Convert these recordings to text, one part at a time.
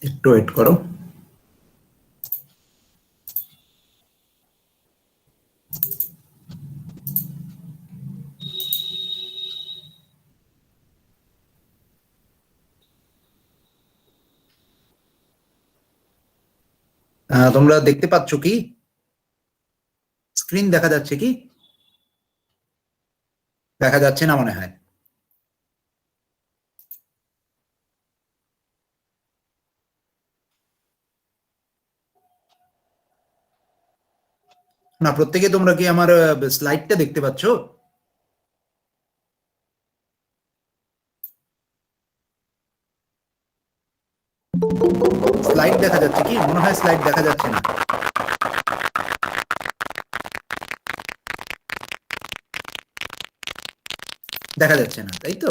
একটু ওয়েট করো। তোমরা দেখতে পাচ্ছ কি? স্ক্রিন দেখা যাচ্ছে কি? দেখা যাচ্ছে না মনে হয়। না, প্রত্যেকে তোমরা কি আমার স্লাইডটা দেখতে পাচ্ছ? স্লাইড দেখা যাচ্ছে কি? মনে হয় স্লাইড দেখা যাচ্ছে না। দেখা যাচ্ছে না, তাই তো?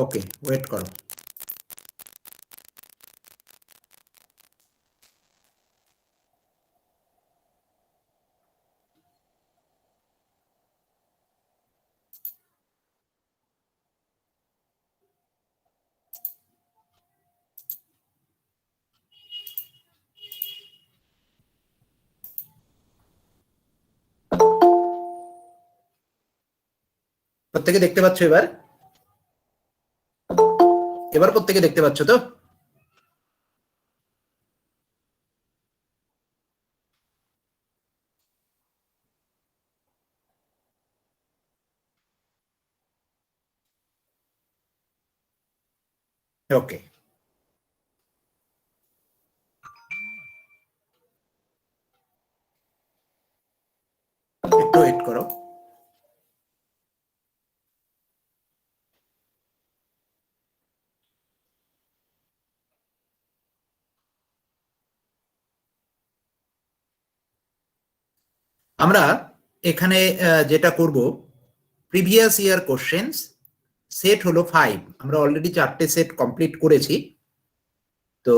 ওকে, ওয়েট করো। প্রত্যেকে দেখতে পাচ্ছ এবার? এবার প্রত্যেকে দেখতে পাচ্ছ তো? ওকে, একটু ওয়েট করো। আমরা এখানে যেটা করব, প্রিভিয়াস ইয়ার কোশ্চেন্স সেট হলো 5। আমরা অলরেডি 4টে সেট কমপ্লিট করেছি। তো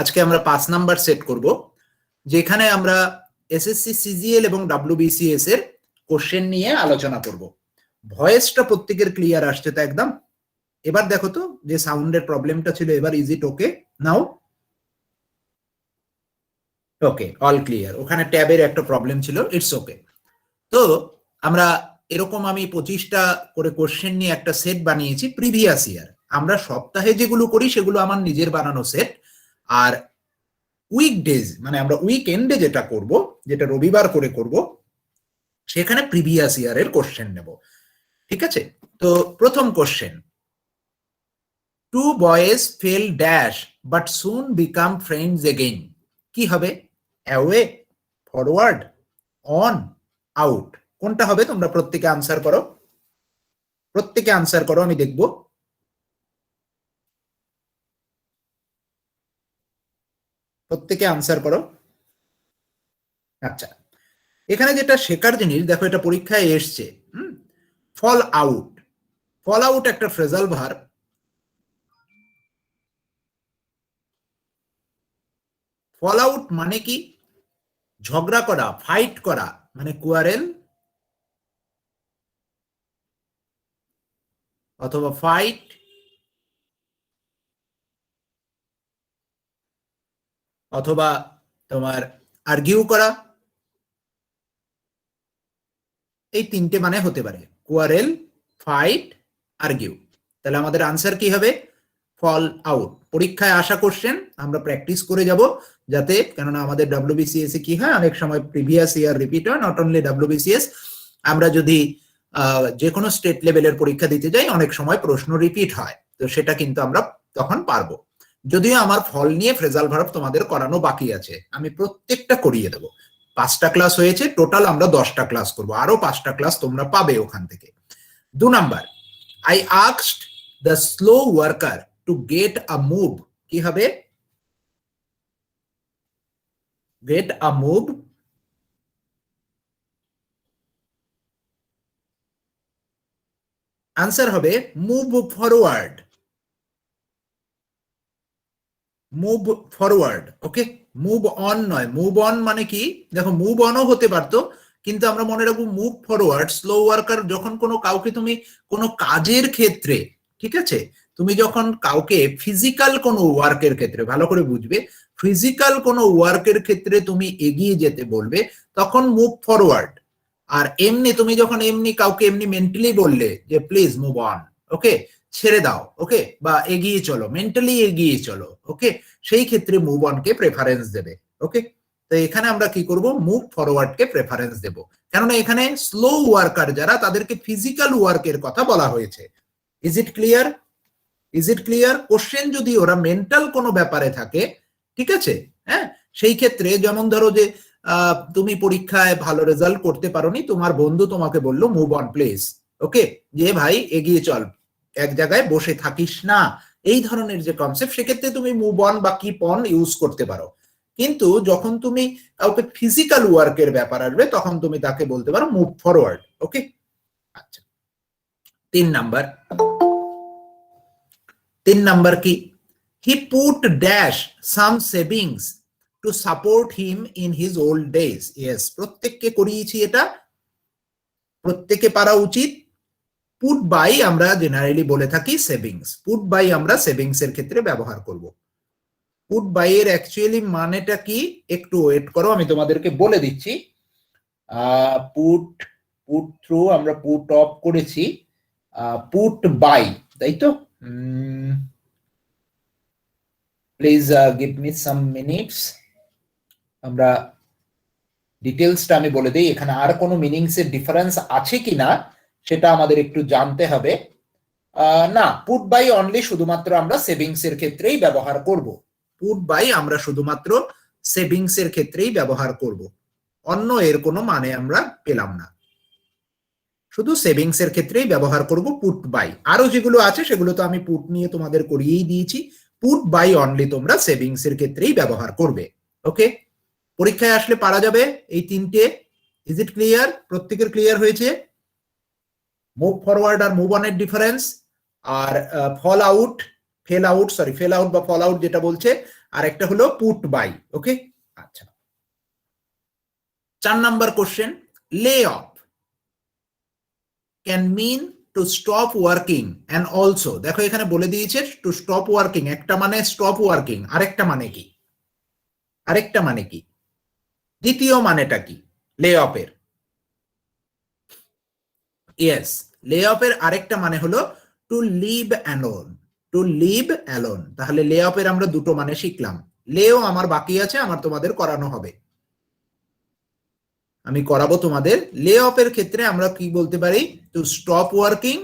আজকে আমরা 5 নাম্বার সেট করব, যেখানে আমরা এসএসসি সিজিএল এবং ডাব্লিউবিসিএস এর কোশ্চেন নিয়ে আলোচনা করব। ভয়েসটা প্রত্যেকের ক্লিয়ার আসছে তো একদম? এবার দেখো তো, যে সাউন্ডের প্রবলেমটা ছিল, এবার is it okay now? Okay, all clear. ওখানে ট্যাবের একটা প্রবলেম ছিল, ইটস ওকে। তো আমরা এরকম আমি 25টা করে কোশ্চেন নিয়ে একটা সেট বানিয়েছি প্রিভিয়াস ইয়ার। আমরা সপ্তাহে যেগুলো করি সেগুলো আমার নিজের বানানো সেট, আর উইকডেজ মানে আমরা উইকেন্ডে যেটা করব, যেটা রবিবার করে করব, সেখানে প্রিভিয়াস ইয়ারের কোশ্চেন নেব। ঠিক আছে? তো প্রথম question, two boys fell dash but soon become friends again. কি হবে? Away, forward, on, out? কোনটা হবে? তোমরা প্রত্যেকে আনসার করো। প্রত্যেকে আনসার করো, আমি দেখব। প্রত্যেকে আনসার করো। আচ্ছা, এখানে যেটা শেখার জিনিস দেখো, এটা পরীক্ষায় এসছে। Fall out. ফল আউট একটা ফ্রেজাল ভার্ব। ফল আউট মানে কি? ঝগড়া করা, ফাইট করা, মানে কোয়ারেল অথবা ফাইট, অথবা তোমার আর্গিউ করা। এই 3টে মানে হতে পারে, কোয়ারেল, ফাইট, আর্গিউ। তাহলে আমাদের আনসার কি হবে? Fall out. পরীক্ষায় আসা কোশ্চেন আমরা প্র্যাকটিস করে যাব, যাতে, কেননা আমাদের ডাব্লিউবিসিএস এ কি হয়, অনেক সময় প্রিভিয়াস ইয়ার রিপিট হয়। নট অনলি ডাব্লিউবিসিএস, আমরা যদি যে কোনো স্টেট লেভেলের পরীক্ষা দিতে যাই, অনেক সময় প্রশ্ন রিপিট হয়। তো সেটা কিন্তু আমরা তখন পারবো। যদিও আমার ফল নিয়ে ফ্রেজাল ভার্ব তোমাদের করানো বাকি আছে, আমি প্রত্যেকটা করিয়ে দেবো। 5টা ক্লাস হয়েছে, টোটাল আমরা 10টা ক্লাস করব, আরো 5টা ক্লাস তোমরা পাবে ওখান থেকে। 2 number, I asked the slow worker to get a move. কি হবে? গেট আ মুভ, আনসার হবে move forward. Move forward, okay? Move on নয়। মুভ অন মানে কি? দেখো, মুভ অনও হতে পারতো, কিন্তু আমরা মনে রাখবো মুভ ফরওয়ার্ড। স্লো ওয়ার্কার যখন কোনো কাউকে তুমি কোনো কাজের ক্ষেত্রে, ঠিক আছে, তুমি যখন কাউকে ফিজিক্যাল কোনো ওয়ার্কের ক্ষেত্রে, ভালো করে বুঝবে, ফিজিক্যাল কোনো ওয়ার্কের ক্ষেত্রে তুমি এগিয়ে যেতে বলবে তখন মুভ ফরওয়ার্ড। আর এমনি তুমি যখন এমনি কাউকে এমনি মেন্টালি বললে যে প্লিজ মুভ অন, ওকে, ছেড়ে দাও, ওকে, বা এগিয়ে চলো, মেন্টালি এগিয়ে চলো, ওকে, সেই ক্ষেত্রে মুভ অন কে প্রেফারেন্স দেবে। ওকে, তো এখানে আমরা কি করব, মুভ ফরওয়ার্ড কে প্রেফারেন্স দেব, কেননা এখানে স্লো ওয়ার্কার যারা তাদেরকে ফিজিক্যাল ওয়ার্কের কথা বলা হয়েছে। Is it clear? Is it clear? Question যদি ওরা মেন্টাল কোনো ব্যাপারে থাকে, ঠিক আছে, হ্যাঁ, সেই ক্ষেত্রে যেমন ধরো যে তুমি পরীক্ষায় ভালো রেজাল্ট করতে পারোনি, তোমার বন্ধু তোমাকে বললো মুভ অন প্লিজ, ওকে, যে ভাই এগিয়ে চল, এক জায়গায় বসে থাকিস না, এই ধরনের যে কনসেপ্ট, সেক্ষেত্রে তুমি মুভ অন বা কিপ অন ইউজ করতে পারো। কিন্তু যখন তুমি কাউকে ফিজিক্যাল ওয়ার্কের ব্যাপার আসবে তখন তুমি তাকে বলতে পারো মুভ ফরওয়ার্ড। ওকে, আচ্ছা, 3 নাম্বার কি, he put dash some savings to support him in his old days. Yes, প্রত্যেককে করিয়েছি, এটা প্রত্যেকে পারা উচিত। পুট বাই আমরা জেনারেলি বলে থাকি সেভিংস, পুট বাই আমরা সেভিংস এর ক্ষেত্রে ব্যবহার করব। পুট বাই এর অ্যাকচুয়ালি মানেটা কি, একটু ওয়েট করো, আমি তোমাদেরকে বলে দিচ্ছি। পুট পুট থ্রু আমরা পুট অফ করেছি, পুট বাই, তাই তো? Please give me some minutes, আমরা ডিটেলসটা আমি বলে দিই, এখানে আর কোনো মিনিংস এর ডিফারেন্স আছে কিনা সেটা আমাদের একটু জানতে হবে। না, পুট বাই অনলি শুধুমাত্র আমরা সেভিংস এর ক্ষেত্রেই ব্যবহার করব। পুট বাই আমরা শুধুমাত্র সেভিংস এর ক্ষেত্রেই ব্যবহার করব, অন্য এর কোনো মানে আমরা পেলাম না, শুধু সেভিংস এর ক্ষেত্রেই ব্যবহার করব পুট বাই। আরো যেগুলো আছে সেগুলো তো আমি পুট নিয়ে তোমাদের করিয়েই দিয়েছি, পুট বাই অনলি তোমরা সেভিংস এর ক্ষেত্রেই ব্যবহার করবে। ওকে, পরীক্ষায় আসলে পারা যাবে এই তিনটে। Is it clear? প্রত্যেকের ক্লিয়ার হয়েছে? মুভ ফরওয়ার্ড আর মুভ অনের ডিফারেন্স, আর ফল আউট, ফেল আউট বা ফল আউট যেটা বলছে, আর একটা হলো পুট বাই। ওকে, আচ্ছা, 4 number question, lay off can mean to stop working and also, দেখো এখানে বলে দিয়েছে টু স্টপ ওয়ার্কিং, একটা মানে স্টপ ওয়ার্কিং, আরেকটা মানে কি, আরেকটা মানে কি, দ্বিতীয় মানেটা কি লে অফের? ইয়েস, লে অফের আরেকটা মানে হলো to leave alone, to leave alone. তাহলে লে অফের আমরা দুটো মানে শিখলাম, লেও আমার বাকি আছে, আমার তোমাদের করানো হবে, আমি করাবো তোমাদের। লে অফের ক্ষেত্রে আমরা কি বলতে পারি, টু স্টপ ওয়ার্কিং,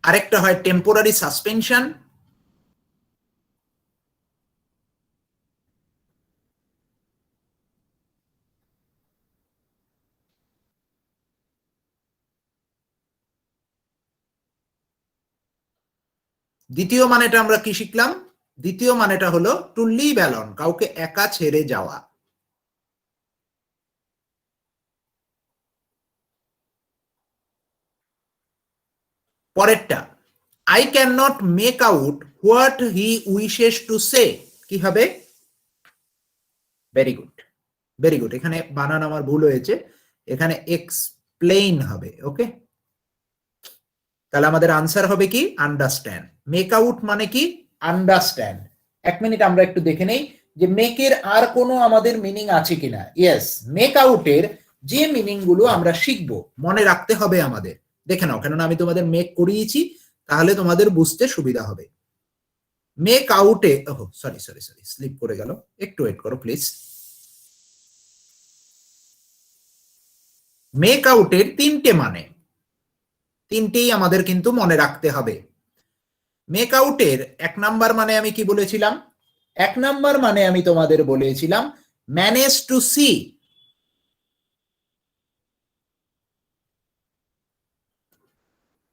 আরেকটা হয় টেম্পোরারি সাসপেনশন, দ্বিতীয় মানেটা আমরা কি শিখলাম, দ্বিতীয় মানেটা হলো টু লিভ অ্যালোন, কাউকে একা ছেড়ে যাওয়া। পরেরটা, I can not make out what he wishes to say, কি হবে? ভেরি গুড, ভেরি গুড, এখানে বানান আমার ভুল হয়েছে, এখানে এক্সপ্লেইন হবে। ওকে, তাহলে আমাদের আনসার হবে কি, আন্ডারস্ট্যান্ড। মেক আউট মানে কি, আন্ডারস্ট্যান্ড। এক মিনিট আমরা একটু দেখে নেই যে মেকের আর কোনো আমাদের মিনিং আছে কিনা। ইয়েস, মেক আউটের যে মিনিং গুলো আমরা শিখবো, মনে রাখতে হবে আমাদের, দেখে নাও, কেননা আমি তোমাদের মেক করিয়েছি, তাহলে তোমাদের বুঝতে সুবিধা হবে। মেক আউটে, সরি সরি সরি, স্লিপ করে গেল, একটু ওয়েট করো প্লিজ। মেক আউটের তিনটে মানে, তিনটেই আমাদের কিন্তু মনে রাখতে হবে। মেক আউটের 1 নাম্বার মানে আমি কি বলেছিলাম, 1 নাম্বার মানে আমি তোমাদের বলেছিলাম ম্যানেজ টু সি।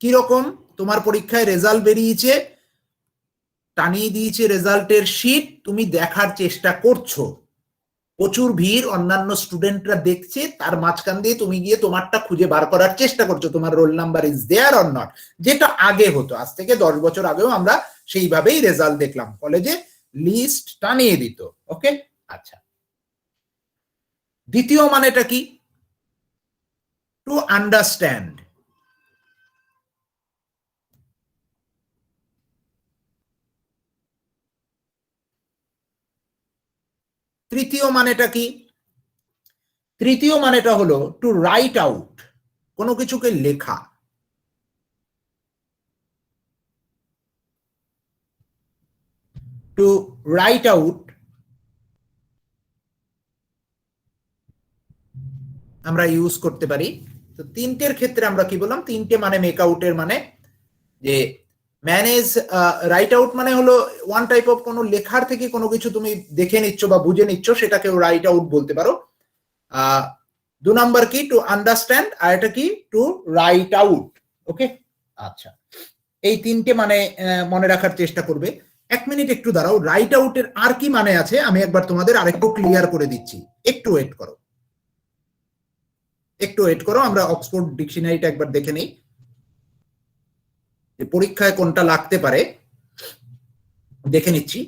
কিরকম, তোমার পরীক্ষায় রেজাল্ট বেরিয়েছে, টানিয়ে দিয়েছে রেজাল্টের শীট, তুমি দেখার চেষ্টা করছো, প্রচুর ভিড়, অন্যান্য স্টুডেন্টরা দেখছে, তার মাঝখান দিয়ে তুমি গিয়ে তোমারটা খুঁজে বার করার চেষ্টা করছো, তোমার roll number is there or not, যেটা আগে হতো, আজ থেকে 10 বছর আগেও আমরা সেইভাবেই রেজাল্ট দেখলাম, কলেজে লিস্ট টানিয়ে দিত। ওকে, আচ্ছা, দ্বিতীয় মানেটা কি? To understand. তৃতীয় মানেটা কি? তৃতীয় মানেটা হলো টু রাইট আউট, কোনো কিছুকে লেখা। টু রাইট আউট আমরা ইউজ করতে পারি। তো তিনটের ক্ষেত্রে আমরা কি বললাম? তিনটে মানে মেক আউটের মানে যে ম্যানেজ, রাইট আউট মানে হলো ওয়ান টাইপ অফ কোনো লেখার থেকে কোনো কিছু তুমি দেখে নিচ্ছ বা বুঝে নিচ্ছ, সেটাকে রাইট আউট বলতে পারো। দু নাম্বার কি? টু আন্ডারস্ট্যান্ড, আর এটা কি? Two right out. ওকে, আচ্ছা, এই তিনটে মানে মনে রাখার চেষ্টা করবে। এক মিনিট একটু দাঁড়াও, রাইট আউটের আর কি মানে আছে আমি একবার তোমাদের আরেকটু ক্লিয়ার করে দিচ্ছি, একটু ওয়েট করো, একটু ওয়েট করো। আমরা অক্সফোর্ড ডিকশনারিটা একবার দেখে নেই, পরীক্ষায় কোনটা লাগতে পারে দেখে নিচ্ছি।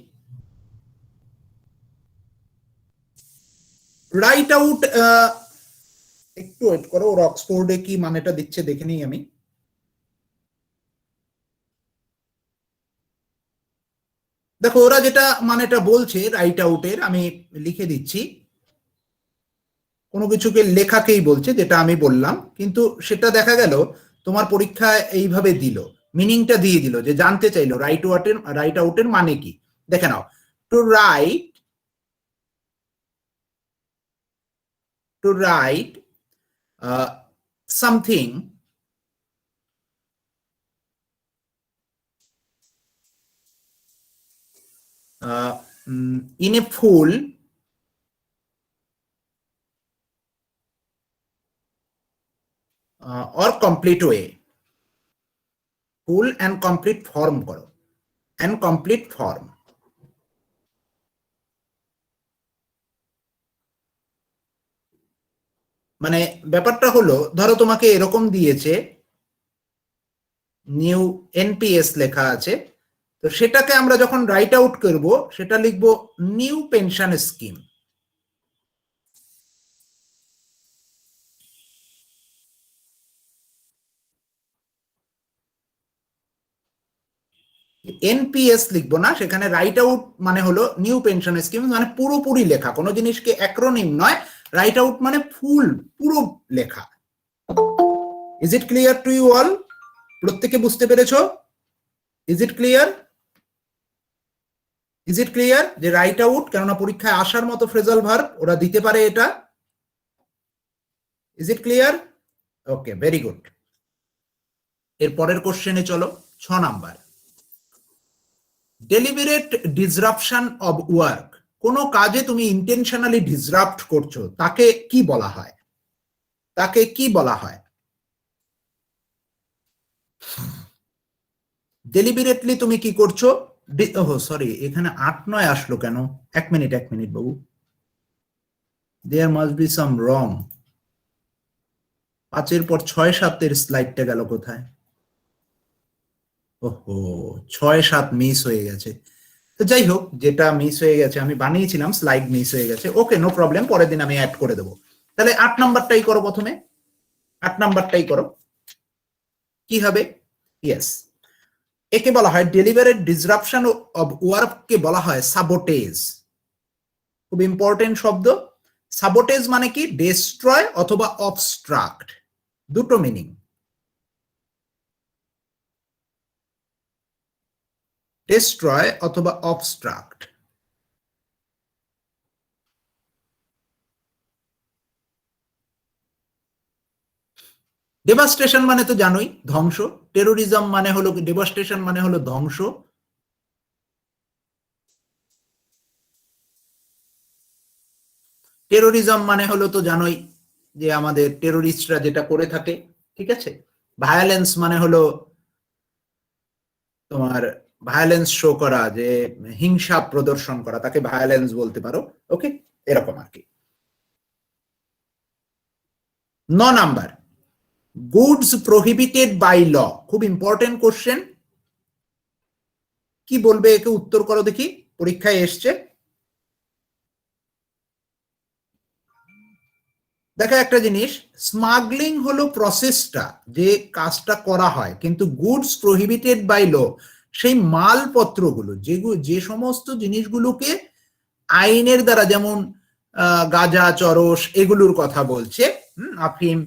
রাইট আউট, একটু ওয়েট করো, ওর অক্সফোর্ডে কি মানেটা দিচ্ছে দেখে নিই আমি। দেখো ওরা যেটা মানেটা বলছে রাইট আউটের, আমি লিখে দিচ্ছি। কোনো কিছুকে লেখাকেই বলছে, যেটা আমি বললাম, কিন্তু সেটা দেখা গেল তোমার পরীক্ষায় এইভাবে দিল, মিনিংটা দিয়ে দিল, যে জানতে চাইলো রাইট আউটের মানে কি। দেখে নাও, to write, to write something in a full or complete way, full and complete form করো, অ্যান্ড কমপ্লিট ফর্ম। মানে ব্যাপারটা হলো, ধরো তোমাকে এরকম দিয়েছে, নিউ এনপিএস লেখা আছে, তো সেটাকে আমরা যখন রাইট আউট করব সেটা লিখব নিউ পেনশন স্কিম। এনপিএস লিখবো না, সেখানে রাইট আউট মানে হলো নিউ পেনশন স্কিম, মানে পুরোপুরি লেখা, কোনো জিনিসকে অ্যাক্রোনিম নয়। রাইট আউট মানে ফুল, পুরো লেখা। Is it clear to you all? প্রত্যেকে বুঝতে পেরেছো? Is it clear? Is it clear যে রাইট আউট, কেননা পরীক্ষায় আসার মতো ফ্রেজাল ভার্ব ওরা দিতে পারে এটা। Is it clear? Okay, very good. এর পরের কোশ্চেনে চলো, 6 number. Deliberate disruption of work, কোনো কাজে তুমি ইন্টেনশনালি ডিসরাপ্ট করছো, তাকে কি বলা হয়? তাকে কি বলা হয়? ডেলিবারেটলি তুমি কি করছো? সরি, এখানে 8-9 আসলো কেন? এক minute Babu, there must be some রং। 5-এর পর 6-7-এর স্লাইডটা গেল কোথায়? ওহো, 6-7 মিস হয়ে গেছে। তো যাই হোক, যেটা মিস হয়ে গেছে, আমি বানিয়েছিলাম, স্লাইড মিস হয়ে গেছে। ওকে, নো প্রবলেম, পরের দিন আমি অ্যাড করে দেবো। তাহলে 8 নাম্বারটাই করো প্রথমে, 8 নাম্বারটাই করো। কি হবে? ইয়েস, একে বলা হয় ডেলিভারেট ডিসরাপশন অব ওয়ার্ক, কে বলা হয় সাবোটেজ। খুব ইম্পর্টেন্ট শব্দ। সাবোটেজ মানে কি? ডেস্ট্রয় অথবা অবস্ট্রাক্ট, দুটো মিনিং। ডেস্ট্রয় অথবা অবস্ট্রাক্ট। ডেভাস্টেশন মানে তো জানোই, ধ্বংস। টেরোরিজম মানে হলো, ডেভাস্টেশন মানে হলো ধ্বংস। টেরোরিজম মানে হলো তো জানোই, যে আমাদের টেরোরিস্টরা যেটা করে থাকে, ঠিক আছে। ভায়োলেন্স মানে হলো তোমার ভায়োলেন্স শো করা, যে হিংসা প্রদর্শন করা, তাকে ভায়োলেন্স বলতে পারো। ওকে, এরকম আর কি। 9 number, goods prohibited by law, খুব ইম্পর্টেন্ট কোশ্চেন। কি বলবে একে? উত্তর করো দেখি, পরীক্ষায় এসছে। দেখা একটা জিনিস, স্মাগলিং হলো প্রসেসটা, যে কাজটা করা হয়, কিন্তু গুডস প্রহিবিটেড বাই ল সেই মালপত্রগুলো, যে সমস্ত জিনিসগুলোকে আইনের দ্বারা, যেমন গাঁজা, চরস, এগুলোর কথা বলছে, আফিম,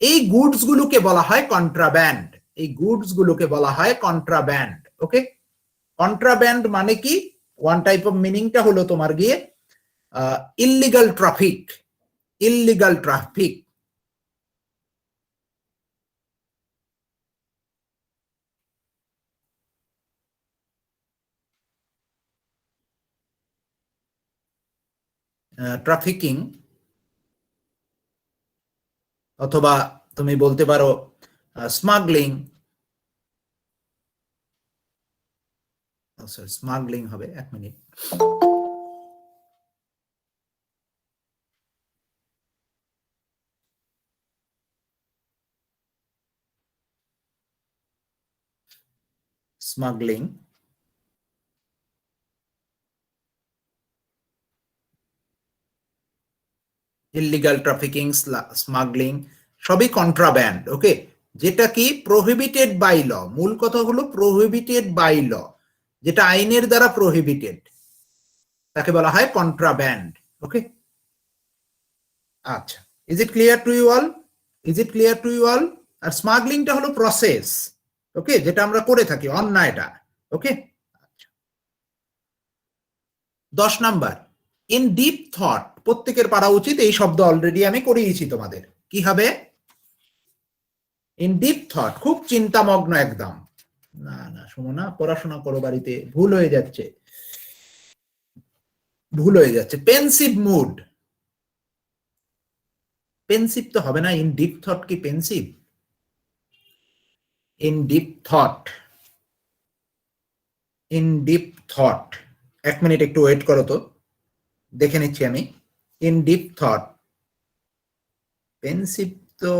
এই গুডস গুলোকে বলা হয় কন্ট্রাব্যান্ড। এই গুডস গুলোকে বলা হয় কন্ট্রাব্যান্ড। ওকে, কন্ট্রাব্যান্ড মানে কি? ওয়ান টাইপ অফ মিনিংটা হলো তোমার গিয়ে illegal traffic. Illegal traffic. Trafficking, অথবা তুমি বলতে পারো স্মাগলিং। স্মাগলিং হবে, এক minute. Smuggling, illegal trafficking, smuggling সবই কন্ট্রাব্যান্ড। ওকে, যেটা কি প্রহিবিটেড বাই ল, মূল কথা হলো প্রহিবিটেড বাই ল, যেটা আইনের দ্বারা প্রহিবিটেড, তাকে বলা হয় কন্ট্রাব্যান্ড। ওকে, আচ্ছা, is it clear to you all? Is it clear to you all? আর স্মাগলিংটা হলো প্রসেস, ওকে, যেটা আমরা করে থাকি, অন্যায়টা। Okay, 10 number, in deep thought. প্রত্যেকের পারা উচিত, এই শব্দ অলরেডি আমি করিয়েছি তোমাদের। কি হবে? ইন ডিপ থট, খুব চিন্তামগ্ন একদম। না না, শোনো না, পড়াশোনা করো বাড়িতে, ভুল হয়ে যাচ্ছে, ভুল হয়ে যাচ্ছে। পেন্সিভ মুড, পেন্সিভ তো হবে না। ইন ডিপ থট কি pensive? In deep thought, in deep thought, এক মিনিট একটু ওয়েট করো তো, দেখে নিচ্ছি আমি। ইন ডিপ থট, পেন্সিভ তো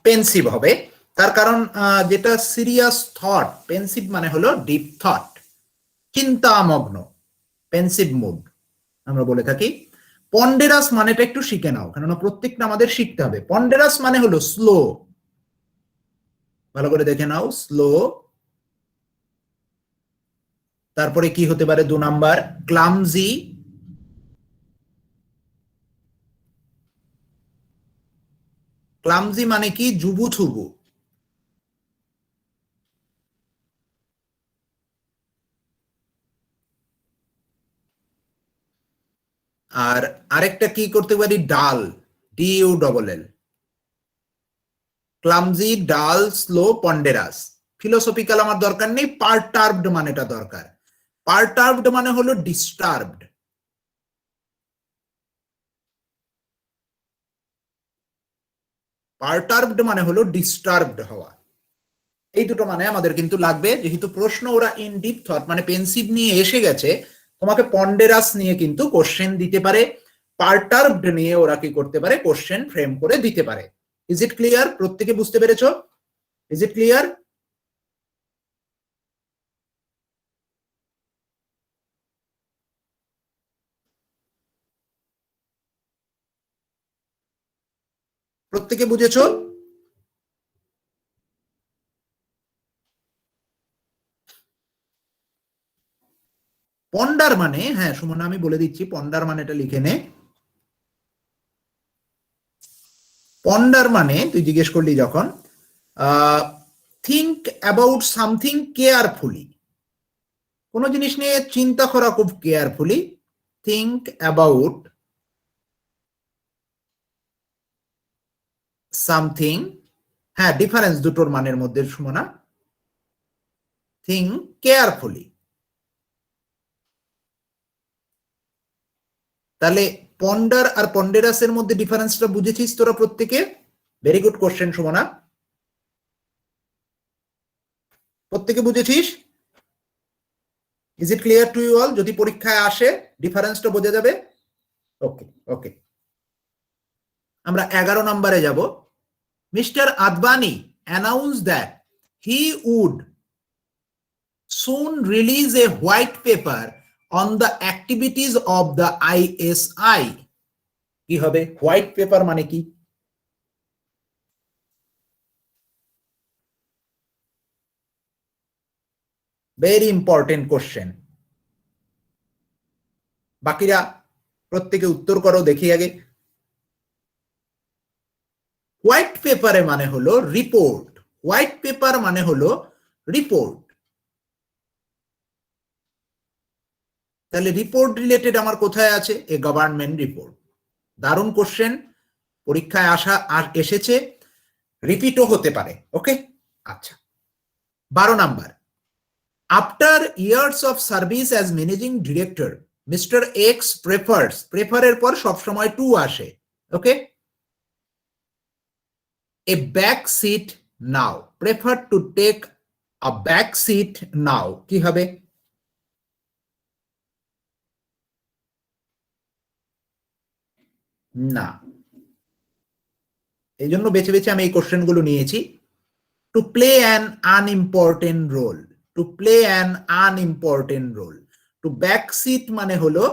পেন্সিভ হবে। তার কারণ যেটা সিরিয়াস থট, পেন্সিভ মানে হলো ডিপ থট, চিন্তামগ্ন, পেন্সিভ মুড আমরা বলে থাকি। পন্ডেরাস মানেটা একটু শিখে নাও, কেননা প্রত্যেকটা আমাদের শিখতে হবে। পন্ডেরাস মানে হলো স্লো, ভালো করে দেখে নাও, স্লো। তারপরে কি হতে পারে? 2 নাম্বার, ক্লামজি। ক্লামজি মানে কি? জুবুথুবু। আর আরেকটা কি করতে পারি? ডাল, ডিইউ ডবল এল। ক্লামজি, ডাল, স্লো, পন্ডেরাস। ফিলোসফিক্যাল আমার দরকার নেই, পারটার্বড মানেটা দরকার। পারটার্বড মানে হলো ডিস্টার্বড। পারটার্বড মানে হলো ডিস্টার্বড হওয়া। এই দুটো মানে আমাদের কিন্তু লাগবে, যেহেতু প্রশ্ন ওরা ইন ডিপ থট মানে পেন্সিভ নিয়ে এসে গেছে, তোমাকে পন্ডেরাস নিয়ে কিন্তু কোশ্চেন দিতে পারে, পারটার্বড নিয়ে ওরা কি করতে পারে? কোশ্চেন ফ্রেম করে দিতে পারে। Is it clear? প্রত্যেকে বুঝতে পেরেছো? Is it clear? প্রত্যেকে বুঝেছো? পন্ডার মানে, হ্যাঁ সুমনা আমি বলে দিচ্ছি, পন্ডার মানে এটা লিখে নে। পন্ডার মানে তুই জিজ্ঞেস করলি যখন, থিঙ্ক অ্যাবাউট সামথিং কেয়ারফুলি, কোন জিনিস নিয়ে চিন্তা করা খুব কেয়ারফুলি। থিঙ্ক অ্যাবাউট সামথিং, হ্যাঁ ডিফারেন্স দুটোর মানের মধ্যে সুমনা। থিঙ্ক কেয়ারফুলি, তাহলে পন্ডার আর পন্ডেরাসের মধ্যে ডিফারেন্সটা বুঝেছিস তোরা প্রত্যেকে? ভেরি গুড কোশ্চেন সুমনা, প্রত্যেকে বুঝেছিস? Is it clear to you all? যদি পরীক্ষায় আসে ডিফারেন্সটা বোঝা যাবে। ওকে ওকে, আমরা 11 নম্বরে যাব। Mister Advani announce that he would soon release a white paper on the activities of the ISI. কি হবে? হোয়াইট পেপার মানে কি? Very important question. বাকিরা প্রত্যেকে উত্তর করো, দেখি আগে। হোয়াইট পেপারে মানে হলো রিপোর্ট। হোয়াইট পেপার মানে হলো রিপোর্ট। তাহলে রিপোর্ট রিলেটেড আমার কোথায় আছে? A government report. দারুণ কোশ্চেন, পরীক্ষায় এসেছে, রিপিটও হতে পারে। ওকে, আচ্ছা। 12 number, after years of service as managing director mister X prefers, প্রেফারের পর সবসময় টু আসে। Okay, a back seat now, prefer to take a back seat now. কি হবে? না, এই জন্য বেছে বেছে আমি এই কোশ্চেন গুলো নিয়েছি। To play an unimportant role, to play an unimportant role. To back seat মানে হলো,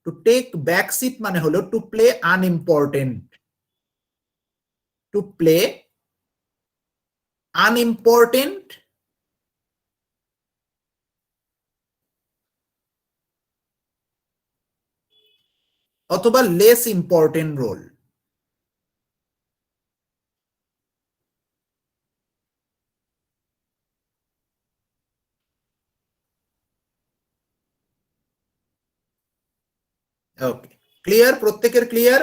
টু টেক ব্যাক সিট মানে হলো to play unimportant, to play unimportant অথবা less important role. Okay, clear? প্রত্যেকের ক্লিয়ার?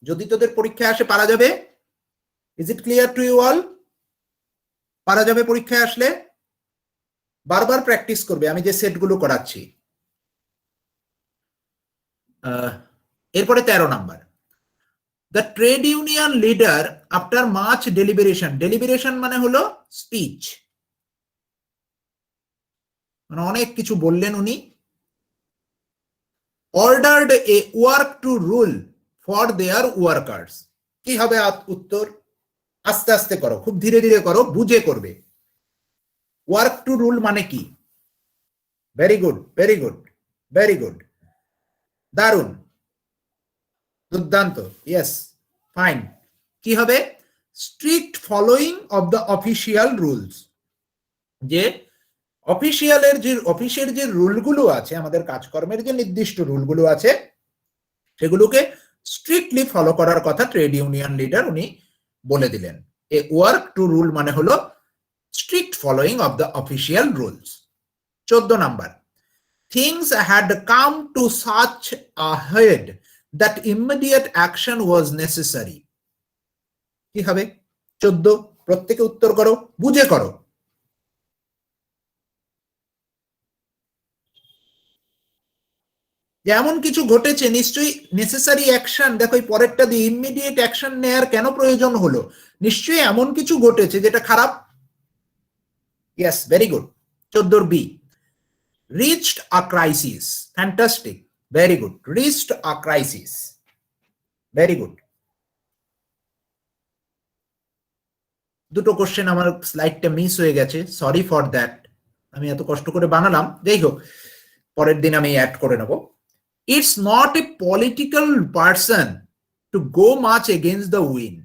যদি তোদের পরীক্ষায় আসে পারা যাবে? Is it clear to you all? পারা যাবে পরীক্ষায় আসলে? বারবার প্র্যাকটিস করবে আমি যে সেটগুলো করাচ্ছি। এরপরে 13 number, the trade union leader after much deliberation, deliberation মানে হলো স্পিচ, মানে অনেক কিছু বললেন উনি। Ordered a work to rule for their workers. কি হবে উত্তর? আস্তে আস্তে করো, খুব ধীরে ধীরে করো, বুঝে করবে। ওয়ার্ক টু রুল মানে কি? Very good, very good, very good, দারুণ, দুর্দান্ত, ইয়েস, ফাইন। কি হবে? Strict following of the official rules. যে অফিসের যে রুলগুলো আছে, আমাদের কাজকর্মের যে নির্দিষ্ট রুলগুলো আছে, সেগুলোকে স্ট্রিক্টলি ফলো করার কথা ট্রেড ইউনিয়ন লিডার উনি বলে দিলেন। এ ওয়ার্ক টু রুল মানে হলো strict following of the official rules. 14 number, things had come to such a head that immediate action was necessary. কি হবে? 14, প্রত্যেকে উত্তর করো, বুঝে করো। যেমন কিছু ঘটেছে, নিশ্চয়ই নেসেসারি অ্যাকশন, দেখো এই পরেরটা দিয়ে ইমিডিয়েট অ্যাকশন নেয়ার কেন প্রয়োজন হলো? নিশ্চয়ই এমন কিছু ঘটেছে যেটা খারাপ। Yes, very good, 14 B, reached a crisis, fantastic, very good, reached a crisis, very good. দুটো কোশ্চেন আমার স্লাইডটা মিস হয়ে গেছে, সরি ফর দ্যাট, আমি এত কষ্ট করে বানালাম, যাই হোক পরের দিন আমি অ্যাড করে নেব। It's not a political person to go much against the wind,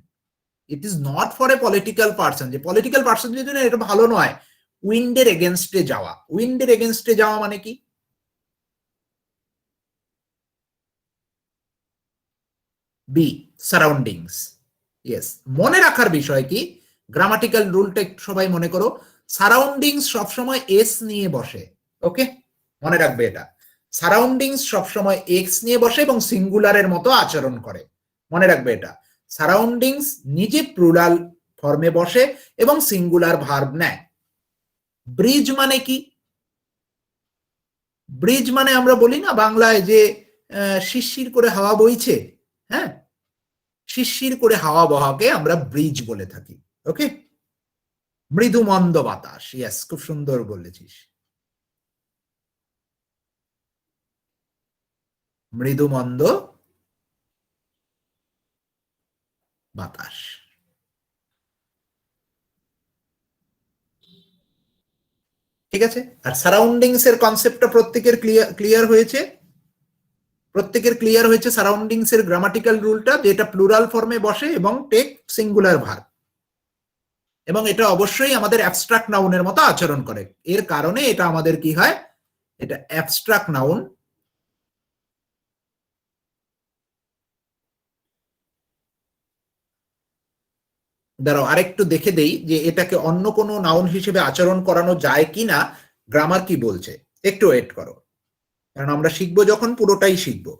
it is not for a political person, যে পলিটিক্যাল পার্সন যদি না, এটা ভালো নয় উইন্ডের এগেনস্টে যাওয়া। উইন্ডের এগেনস্টে যাওয়া মানে কি? B, surroundings. ইয়েস, মনে রাখার বিষয় কি, গ্রামাটিক্যাল রুলটা একটু সবাই মনে করো, সারাউন্ডিংস সবসময় এস নিয়ে বসে। ওকে, মনে রাখবে এটা, সারাউন্ডিংস সবসময় এক্স নিয়ে বসে এবং সিঙ্গুলারের মতো আচরণ করে, মনে রাখবে এটা। সারাউন্ডিংস নিজে প্লুরাল ফর্মে বসে এবং সিঙ্গুলার ভার্ব নেয়। ব্রিজ মানে কি? ব্রিজ মানে আমরা বলি না বাংলায় যে শিরশির করে হাওয়া বইছে, হ্যাঁ, শিরশির করে হাওয়া বহাকে আমরা ব্রিজ বলে থাকি। ওকে, মৃদু মন্দ বাতাস, ইয়েস, খুব সুন্দর বলেছিস, মৃদু মন্দ বাতাস। ঠিক আছে, আর সারাউন্ডিংস এর কনসেপ্টটা প্রত্যেকের ক্লিয়ার হয়েছে? প্রত্যেকের ক্লিয়ার হয়েছে সারাউন্ডিংস এর গ্রামাটিক্যাল রুলটা, যেটা প্লুরাল ফর্মে বসে এবং টেক সিঙ্গুলার ভার্ব, এবং এটা অবশ্যই আমাদের অ্যাবস্ট্রাক্ট নাউনের মতো আচরণ করে। এর কারণে এটা আমাদের কি হয়, এটা অ্যাবস্ট্রাক্ট নাউন। দাঁড়াও আরেকটু দেখে দেই যে এটাকে অন্য কোনো নাউন হিসেবে আচরণ করানো যায় কিনা, গ্রামার কি বলছে। একটু ওয়েট করো, কারণ আমরা শিখবো যখন পুরোটাই শিখবো।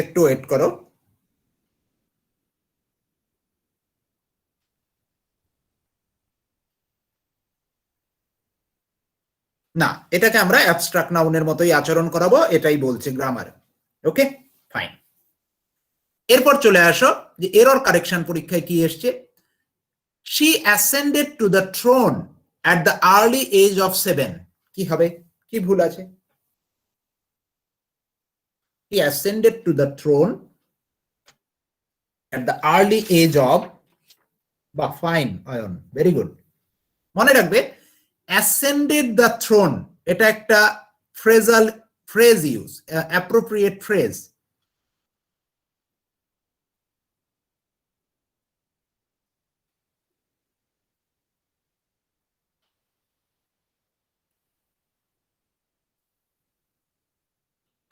একটু ওয়েট করো। না, এটাকে আমরা অ্যাবস্ট্রাক্ট নাউনের মতোই আচরণ করাবো, এটাই বলছে গ্রামার। ওকে, ফাইন। এরপর চলে আসো যে এরর কারেকশন পরীক্ষায় কি এসছে। She ascended to the throne at the early age of 7. কি হবে, কি ভুল আছে? He ascended to the throne at the early age of, বা ফাইন অয়ন, ভেরি গুড। মনে রাখবে ascended the throne এটা একটা phrase use, appropriate phrase.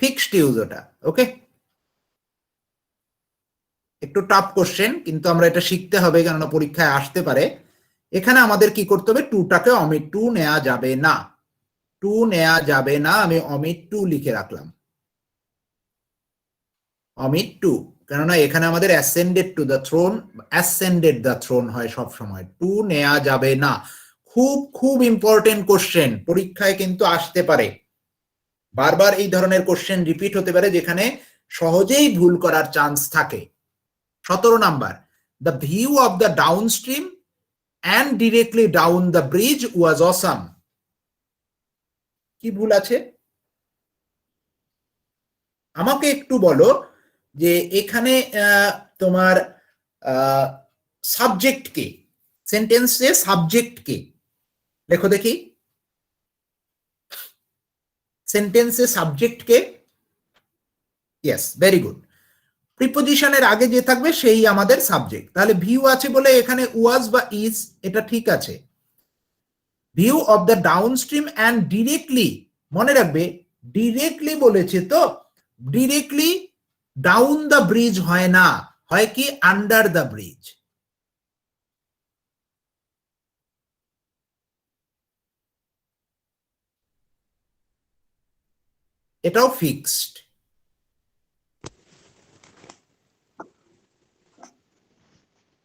Fixed use ওটা। ওকে, একটু টাফ কোশ্চেন, কিন্তু আমরা এটা শিখতে হবে, কেননা পরীক্ষায় আসতে পারে। এখানে আমাদের কি করতে হবে, টুটাকে অমিট টু নেওয়া যাবে না, টু নেওয়া যাবে না। আমি অমিট টু লিখে রাখলাম, অমিট টু, কেননা এখানে আমাদের অ্যাসেন্ডেড to the thrown, অ্যাসেন্ডেড the thrown হয় সব সময়, টু নেওয়া যাবে না। খুব খুব ইম্পর্টেন্ট কোশ্চেন, পরীক্ষায় কিন্তু আসতে পারে, বারবার এই ধরনের কোশ্চেন রিপিট হতে পারে যেখানে সহজেই ভুল করার চান্স থাকে। 17 number, the view of the down stream and directly down the bridge was awesome. কি ভুল আছে আমাকে একটু বলো, যে এখানে তোমার সাবজেক্ট কে, সেন্টেন্সে সাবজেক্ট কে, দেখো দেখি সেন্টেন্সে সাবজেক্ট কে। Yes, very good. প্রিপোজিশনের আগে যে থাকবে সেই আমাদের সাবজেক্ট। তাহলে ভিউ আছে বলে এখানে ওয়াজ বা ইজ, এটা ঠিক আছে। View of the down stream and directly, মনে রাখবে ডিরেক্টলি বলেছে, তো ডিরেক্টলি ডাউন দ্য ব্রিজ হয় না, হয় কি আন্ডার দ্য ব্রিজ। এটাও ফিক্সড।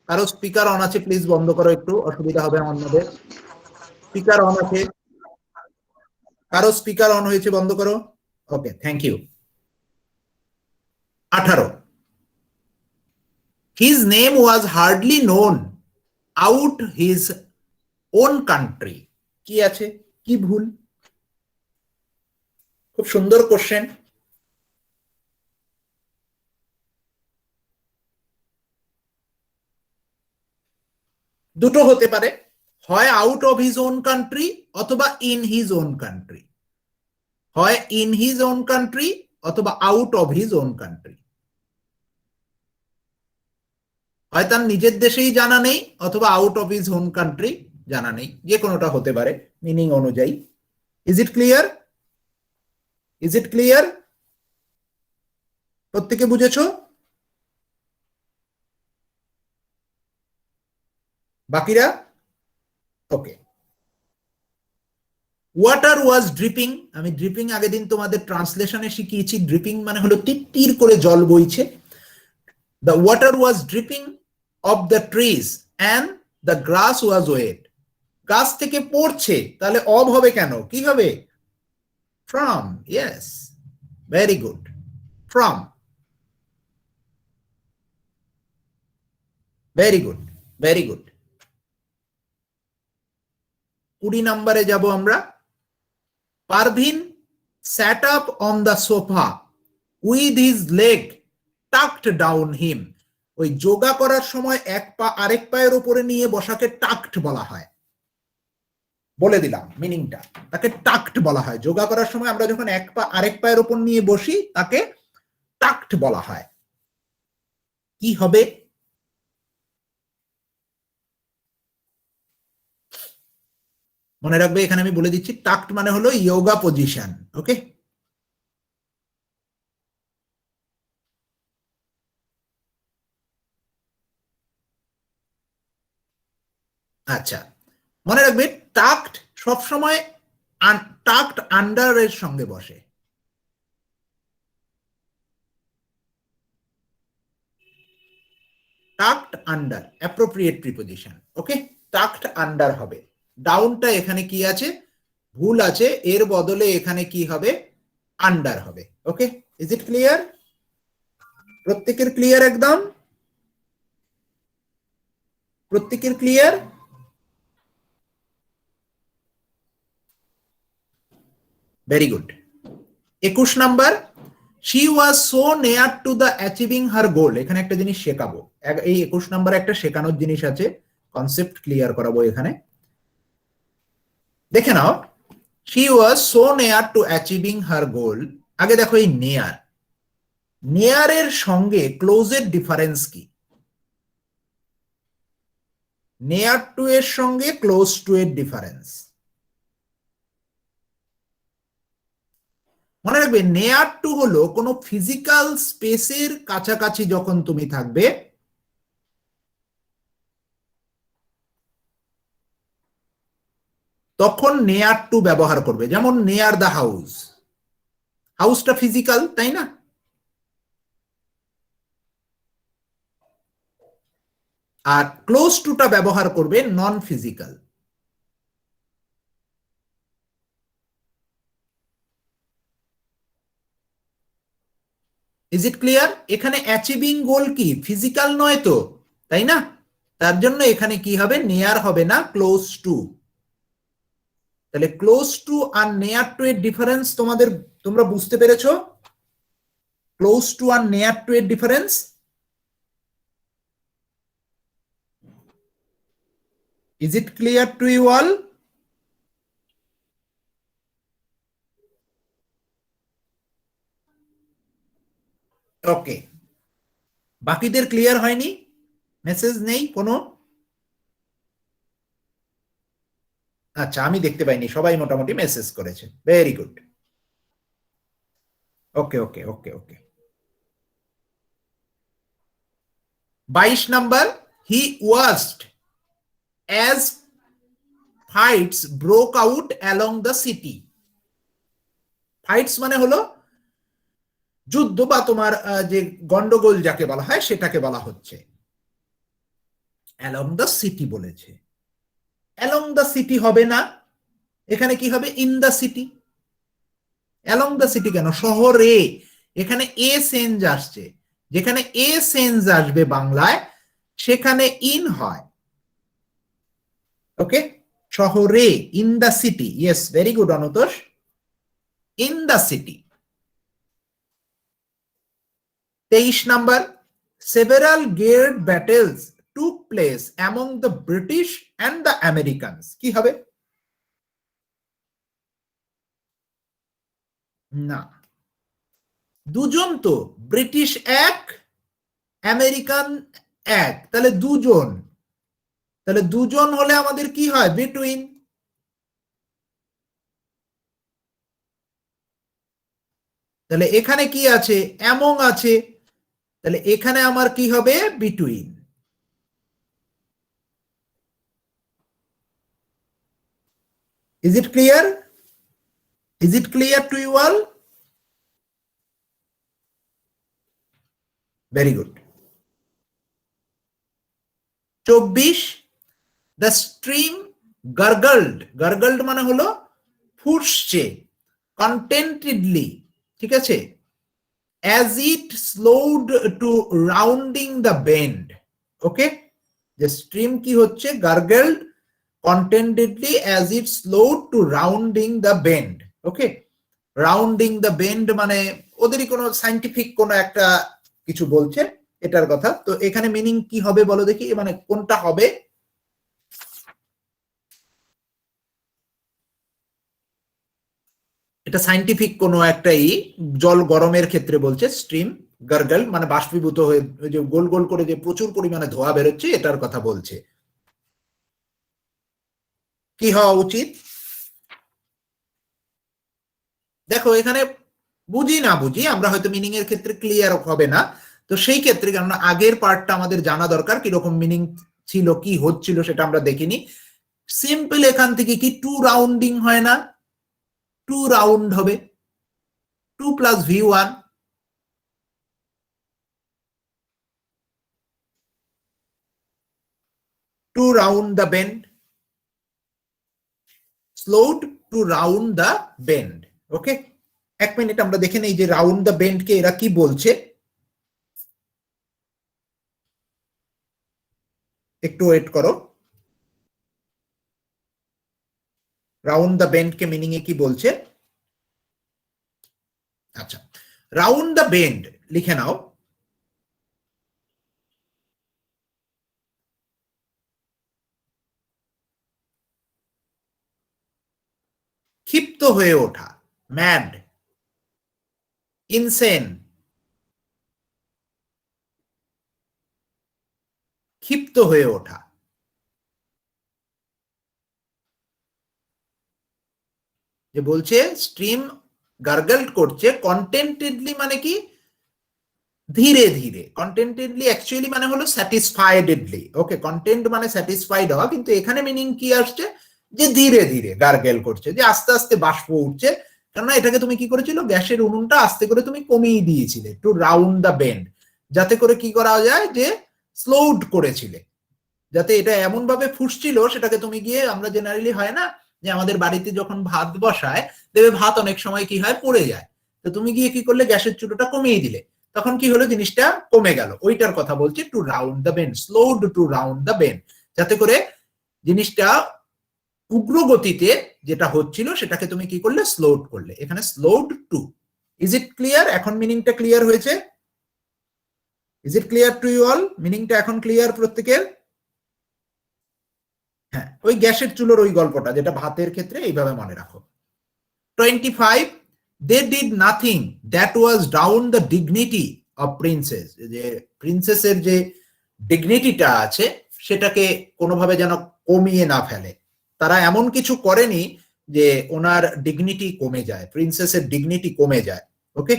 কারো স্পিকার অন আছে, প্লিজ বন্ধ করো, একটু অসুবিধা হবে আমাদের। স্পিকার অন আছে, কারো স্পিকার অন হয়েছে, বন্ধ করো। Okay, thank you. 18, his name was hardly known out his own country. কি আছে, কি ভুল? খুব সুন্দর কোশ্চেন। দুটো হতে পারে, হয় out of his own country অথবা ইন হিজ ওন কান্ট্রি, হয় ইন হিজ ওন কান্ট্রি অথবা out of his own country. হয় তার নিজের দেশেই জানা নেই অথবা out of his home country জানা নেই, যে কোনোটা হতে পারে মিনিং অনুযায়ী। Is it clear? Is it clear? প্রত্যেকে বুঝেছো? বাকিরা? ওকে। ওয়াটার ওয়াজ ড্রিপিং, আমি ড্রিপিং আগের দিন তোমাদের ট্রান্সলেশনে শিখিয়েছি, ড্রিপিং মানে হলো টিট্টির করে জল বইছে। The water was dripping off the trees and the grass was wet. গাছ থেকে পড়ছে, তাহলে অব হবে কেন, কি হবে? From. Yes, very good, from. Very good, very good. 20 নম্বরে যাব আমরা। Parvin sat up on the sofa with his leg tucked down him. ওই যোগা করার সময় এক পা আরেক পায়ের উপরে নিয়ে বসাকে টাকড বলা হয়। বলে দিলাম মিনিংটা। তাকে টাক্ট বলা হয়। যোগা করার সময় আমরা যখন এক পা আরেক পায়ের উপর নিয়ে বসি তাকে টাক্ট বলা হয়। কি হবে? মনে রাখবে, এখানে আমি বলে দিচ্ছি, টাক্ট মানে হলো ইয়োগা পজিশন। ওকে, আচ্ছা, মনে রাখবে টাক্ট সবসময় টাক্ট আন্ডার এর সঙ্গে বসে। টাক্ট আন্ডার অ্যাপ্রোপ্রিয়েট প্রিপোজিশন। ওকে, টাক্ট আন্ডার হবে। ডাউনটা এখানে কি আছে? ভুল আছে, এর বদলে এখানে কি হবে? আন্ডার হবে। ওকে, ইজ ইট ক্লিয়ার? প্রত্যেকের ক্লিয়ার? একদম প্রত্যেকের clear? Very good. 21 number, she was so near to the achieving her goal। এখানে একটা জিনিস শেখাবো, এই 21 নাম্বারে একটা শেখানোর জিনিস আছে, কনসেপ্ট ক্লিয়ার করাবো এখানে। দেখে নাও, she was so near to achieving her goal। আগে দেখো এই near, near এর সঙ্গে ক্লোজ এর ডিফারেন্স কি? near to এর সঙ্গে ক্লোজ টু এর ডিফারেন্স মনে রাখবে। নেয়ার টু হলো কোনো ফিজিক্যাল স্পেসের কাছাকাছি যখন তুমি থাকবে তখন নেয়ার টু ব্যবহার করবে। যেমন নেয়ার দ্য হাউস, হাউসটা ফিজিক্যাল, তাই না? আর ক্লোজ টুটা ব্যবহার করবে নন ফিজিক্যাল। Is it clear? এখানে অ্যাচিভিং গোল কি ফিজিক্যাল নয় তো, তাই না? তার জন্য এখানে কি হবে? নেয়ার হবে না, ক্লোজ টু। তাহলে close two R near to এর ডিফারেন্স তোমরা বুঝতে পেরেছো? Close two R near to এর difference is it clear to you all? Okay, বাকিদের ক্লিয়ার হয়নি? মেসেজ নেই কোনো? আচ্ছা, আমি দেখতে পাইনি, সবাই মোটামুটি মেসেজ করেছে। Very good. Okay okay okay okay. 22 number, he watched as fights broke out along the city. Fights মানে হলো যুদ্ধ বা তোমার যে গন্ডগোল যাকে বলা হয় সেটাকে বলা হচ্ছে। অ্যালং দ্য সিটি বলেছে, অ্যালং দ্য সিটি হবে না, এখানে কি হবে? In the city. Along the city কেন? শহরে। এখানে এ সেন্স আসছে, যেখানে এ সেন্স আসবে বাংলায় সেখানে ইন হয়। ওকে, শহরে, in the city. Yes, very good Anutosh, in the city. 23 number, several great battles took place among the British and the Americans। কি হবে? না, দুজন তো, ব্রিটিশ এক, আমেরিকান এক, তাহলে দুজন। তাহলে দুজন হলে আমাদের কি হয়? বিটুইন। তাহলে এখানে কি আছে? অ্যামং আছে, তাহলে এখানে আমার কি হবে? Between. Is it clear? Is it clear to you all? Very good. 24, the stream gurgled. Gurgled মানে হলো ফুটছে, কন্টেন্টেডলি, ঠিক আছে, as it slowed to rounding the bend। ওকে, যে স্ট্রিম কি হচ্ছে? গার্গলড contentedly as it slowed to rounding the bend। Okay, rounding the bend মানে ওদেরই কোনো সাইন্টিফিক কোনো একটা কিছু বলছে এটার কথা। তো এখানে মিনিং কি হবে বলো দেখি, মানে কোনটা হবে? এটা সাইন্টিফিক কোনো একটাই জল গরমের ক্ষেত্রে বলছে স্ট্রিম গার্গল মানে বাষ্পীভূত হয়ে যে গোল গোল করে যে প্রচুর পরিমাণে ধোঁয়া বেরোচ্ছে এটার কথা বলছে। কি হওয়া উচিত? দেখো এখানে বুঝি না বুঝি আমরা হয়তো মিনিং এর ক্ষেত্রে ক্লিয়ার হবে না, তো সেই ক্ষেত্রে কেননা আগের পার্টটা আমাদের জানা দরকার কিরকম মিনিং ছিল কি হচ্ছিল সেটা আমরা দেখিনি। সিম্পল এখান থেকে কি টু রাউন্ডিং হয় না, টু রাউন্ড হবে 2 plus v1 to round the bend, slowed to round the bend. ওকে, এক মিনিট আমরা দেখে নেই যে রাউন্ড দ্য বেন্ড কে এরা কি বলছে, একটু ওয়েট করো। রাউন্ড দ্য বেন্ড কে মিনিং এ কি বলছে? আচ্ছা, রাউন্ড দ্য বেন্ড লিখে নাও, ক্ষিপ্ত হয়ে ওঠা, ম্যাড, ইনসেন, ক্ষিপ্ত হয়ে ওঠা। যে বলছে স্ট্রিম গার্গল করছে কন্টেন্টেডলি, মানে কি ধীরে ধীরে, কন্টেন্টেডলি অ্যাকচুয়ালি মানে হলো স্যাটিসফাইডলি। ওকে, কন্টেন্ট মানে স্যাটিসফাইড হওয়া, কিন্তু এখানে মিনিং কি আসছে যে ধীরে ধীরে গার্গেল করছে, যে আস্তে আস্তে বাষ্প উঠছে, কেননা এটাকে তুমি কি করেছিল গ্যাসের উনুনটা আস্তে করে তুমি কমিয়ে দিয়েছিলে টু রাউন্ড দ্য বেন্ড, যাতে করে কি করা যায় যে স্লোড করেছিলে, যাতে এটা এমন ভাবে ফুসছিল সেটাকে তুমি গিয়ে, আমরা জেনারেলি হয় না যে আমাদের বাড়িতে যখন ভাত বসায় দেবে ভাত অনেক সময় কি হয় পড়ে যায়, তো তুমি গিয়ে কি করলে গ্যাসের চুলোটা কমিয়ে দিলে, তখন কি হলো জিনিসটা কমে গেল, ওইটার কথা বলছি to round the bend, slowed to round the bend, যাতে করে জিনিসটা উগ্র গতিতে যেটা হচ্ছিল সেটাকে তুমি কি করলে স্লোড করলে, এখানে slowed to. Is it clear? এখন মিনিংটা ক্লিয়ার হয়েছে? Is it clear to you all? মিনিংটা এখন ক্লিয়ার প্রত্যেকের? হ্যাঁ, ওই গ্যাসের চুলোর ওই গল্পটা যেটা ভাতের ক্ষেত্রে এইভাবে মনে রাখো। 25, they did nothing that was down the dignity of princess, যে প্রিন্সেসের যে ডিগনিটিটা আছে সেটাকে কোনোভাবে যেন কমিয়ে না ফেলে, তারা এমন কিছু করেনি যে ওনার ডিগনিটি কমে যায়, প্রিন্সেসের ডিগনিটি কমে যায়। ওকে,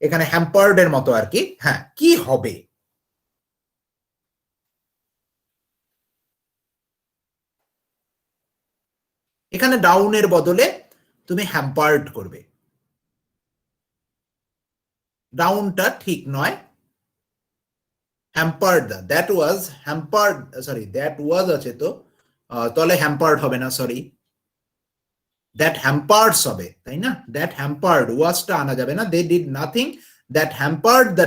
এখানে হ্যাম্পার্ড এর মতো আর কি। হ্যাঁ, কি হবে? এখানে ডাউনের বদলে তুমি হ্যাম্পার্ড করবে, ডাউনটা ঠিক নয়, hampered, that was hampered, sorry that was আছে তো তাহলে হ্যাম্পার্ড হবে না, সরি দ্যাট হ্যাম্পার্ডস হবে, তাই না? দ্যাট হ্যাম্পার্ড, ওয়াজটা আনা যাবে না, they did nothing that hampered the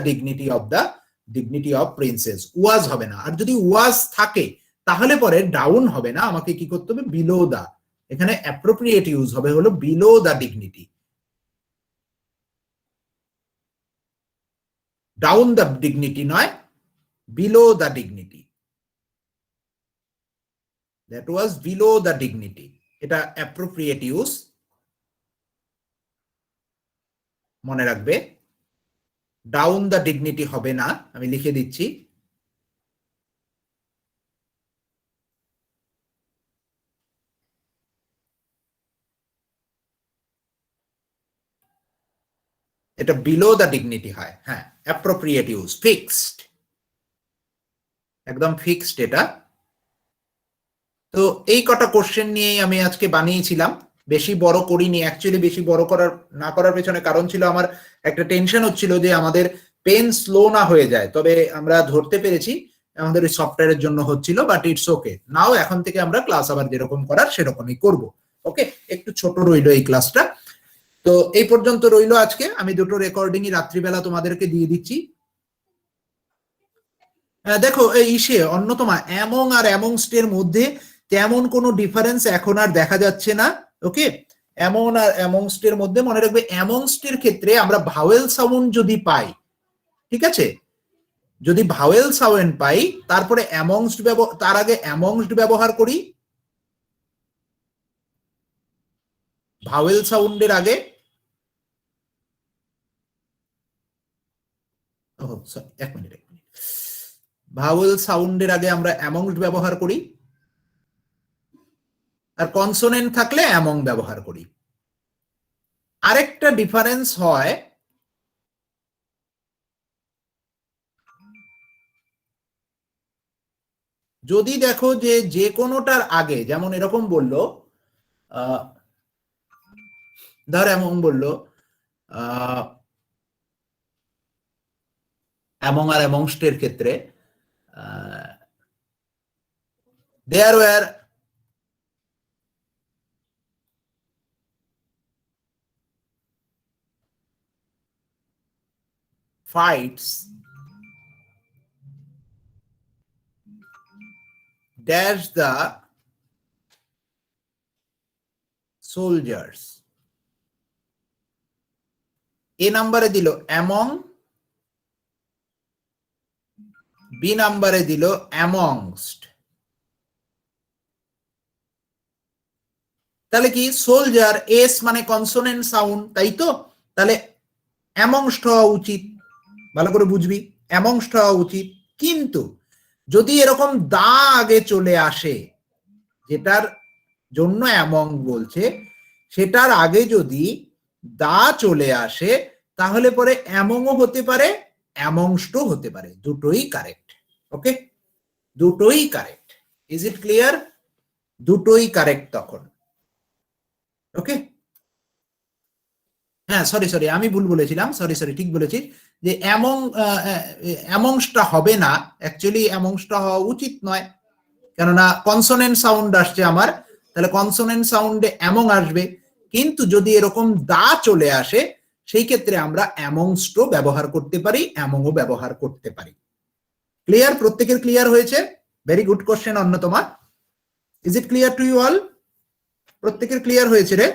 dignity of princess, was হবে না, আর যদি ওয়াজ থাকে তাহলে পরে ডাউন হবে না, আমাকে কি করতে হবে বিলো দা, এখানে অ্যাপ্রোপ্রিয়েট ইউজ হবে হলো below the dignity, down the dignity নয়, below the dignity, that was below the dignity, এটা অ্যাপ্রোপ্রিয়েট ইউজ, মনে রাখবে। ডাউন দা ডিগনিটি হবে না, আমি লিখে দিচ্ছি, এটা বিলো দা ডিগনিটি হয়। হ্যাঁ, অ্যাপ্রোপ্রিয়েট ইউজ, ফিক্সড, একদম ফিক্সড এটা। তো এই কটা কোশ্চেন নিয়েই আমি আজকে বানিয়েছিলাম, বেশি বড় করিনি, অ্যাকচুয়ালি বেশি বড় না করার পেছনে কারণ ছিল আমার একটা টেনশন হচ্ছিল যে আমাদের পেন স্লো না হয়ে যায়, তবে আমরা ধরতে পেরেছি আমাদের ওই সফটওয়্যারের জন্য হচ্ছিল, বাট ইটস ওকে নাও, এখন থেকে আমরা ক্লাস আবার যেরকম করার সেরকমই করব। ওকে, একটু ছোট রইলো এই ক্লাসটা, তো এই পর্যন্ত রইলো আজকে, আমি দুটো রেকর্ডিংই রাত্রিবেলা তোমাদেরকে দিয়ে দিচ্ছি। দেখো এই ইসে অন্যতম অ্যামং আর অ্যামংস্ট এর মধ্যে তেমন কোনো ডিফারেন্স এখন আর দেখা যাচ্ছে না। ওকে, অ্যামন আর অ্যামংস্ট এর মধ্যে মনে রাখবে অ্যামংস্ট এর ক্ষেত্রে আমরা ভাওয়েল সাউন্ড যদি পাই, ঠিক আছে, যদি ভাওয়েল সাউন্ড পাই তারপরে অ্যামংস্ট তার আগে অ্যামংস্ট ব্যবহার করি, ভাওয়েল সাউন্ডের আগে এক মিনিট ভাওয়েল সাউন্ডের আগে আমরা অ্যামংস্ট ব্যবহার করি, আর কনসোনেন্ট থাকলে অ্যামং ব্যবহার করি। আরেকটা ডিফারেন্স হয়, যদি দেখো যে যে কোনোটার আগে, যেমন এরকম বললো, ধর এমন বললো অ্যামং আর অ্যামংস্টের ক্ষেত্রে there were fights dash the soldiers, এ নাম্বারে দিল among, বি নাম্বারে দিল amongst। তাহলে কি সোলজার, এস মানে কনসোনেন্ট সাউন্ড, তাই তো? তাহলে অ্যামংস্ট হওয়া উচিত, ভালো করে বুঝবি, অ্যামংস্ট হওয়া উচিত। কিন্তু যদি এরকম দা আগে চলে আসে, যেটার জন্য অ্যামং বলছে, সেটার আগে যদি দা চলে আসে, তাহলে পরে অ্যামংও হতে পারে, অ্যামংস্টও হতে পারে, দুটোই কারেক্ট। ওকে, দুটোই কারেক্ট। Is it clear? দুটোই কারেক্ট তখন। ওকে, হ্যাঁ সরি আমি ভুল বলেছিলাম, সরি ঠিক বলেছি, যে অ্যামংস্টটা হবে না, অ্যাকচুয়ালি অ্যামংস্টটা হওয়া উচিত নয়, কেননা কনসোনেন্ট সাউন্ড আসছে আমার, তাহলে কনসোনেন্ট সাউন্ডে অ্যামং আসবে। কিন্তু যদি এরকম দা চলে আসে, সেই ক্ষেত্রে আমরা অ্যামংস্টও ব্যবহার করতে পারি, অ্যামংও ব্যবহার করতে পারি। ক্লিয়ার? প্রত্যেকের ক্লিয়ার হয়েছে? ভেরি গুড কোশ্চেন অন্যতমা। Is it clear to you all? প্রত্যেকের ক্লিয়ার হয়েছে রে?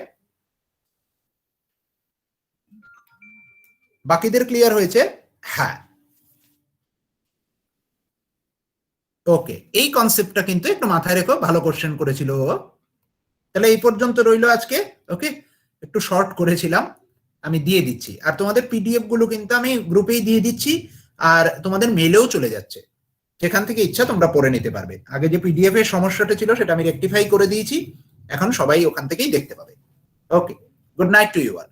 বাকিদের ক্লিয়ার হয়েছে? হ্যাঁ, ওকে, এই কনসেপ্টটা কিন্তু একটু মাথায় রেখো, ভালো কোশ্চেন করেছিল ও। তাহলে এই পর্যন্ত রইলো আজকে। ওকে, একটু শর্ট করেছিলাম, আমি দিয়ে দিচ্ছি। আর তোমাদের পিডিএফ গুলো কিন্তু আমি গ্রুপেই দিয়ে দিচ্ছি, আর তোমাদের মেলেও চলে যাচ্ছে, যেখান থেকে ইচ্ছা তোমরা পড়ে নিতে পারবে। আগে যে পিডিএফ এর সমস্যাটা ছিল সেটা আমি রেকটিফাই করে দিয়েছি, এখন সবাই ওখান থেকেই দেখতে পাবে। Okay, good night to you all.